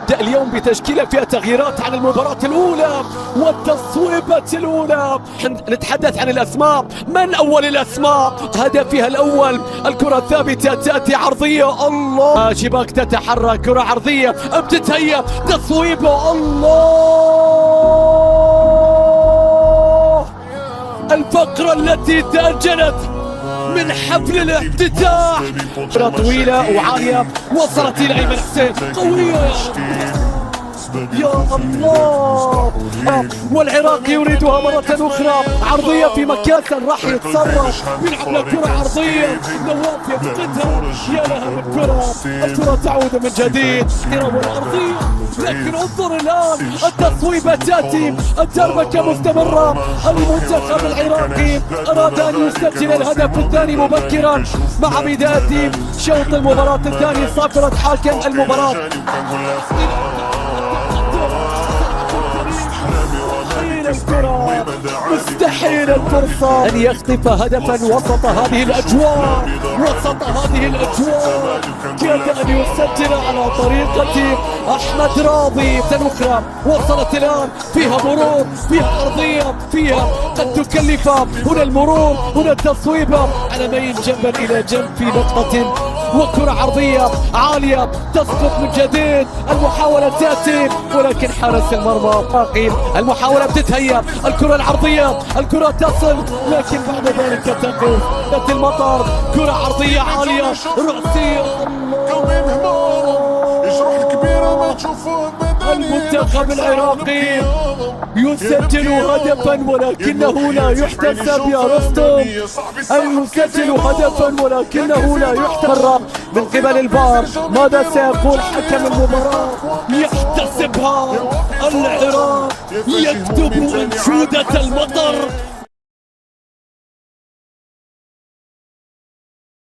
نبدأ اليوم بتشكيلة فيها تغييرات عن المباراة الأولى والتصويبة الأولى. نتحدث عن الأسماء. من أول الأسماء؟ هدفها الأول الكرة الثابتة تأتي عرضية، الله، شباك تتحرك، كرة عرضية بتتهيأ، تصويبة، الله، الفقرة التي تأجلت من حفل الافتتاح. كرة طويلة وعالية وصلت إلى أيمن حسين، قوية يا الله، والعراقي يريدها مرة أخرى، عرضية في مكان راح يتصرف، يلعب لكرة عرضية، نواف يفقدها، يا لها من كرة، الكرة تعود من جديد، كرة عرضية، لكن انظر الآن التصويبة تأتي، الدربكة مستمرة، المنتخب العراقي أراد أن يسجل الهدف الثاني مبكرا مع بداية شوط المباراة الثاني، صافرة حاكم المباراة. الكرة مستحيل الفرصة أن يخطف هدفا وسط هذه الأجواء، وسط هذه الأجواء كاد أن يسجل على طريقة أحمد راضي. أخرى وصلت الآن، فيها مرور، فيها أرضية، فيها قد تكلف، هنا المرور، هنا التصويبة على ميل جنبا إلى جنب في نقطة، وكرة عرضية عالية تسقط من جديد، المحاولة تأتي ولكن حارس المرمى باقي، المحاولة بتتهيأ، الكرة العرضية، الكرة تصل لكن بعد ذلك تقف، تأتي المطر، كرة عرضية عالية رأسية، المنتخب العراقي يسجل هدفا ولكنه لا يحتسب يا رستم، يسجل هدفا ولكنه لا يحتسب من قبل الفار. ماذا سيقول حكم المباراة؟ يحتسبها العراق، يكتب أنشودة المطر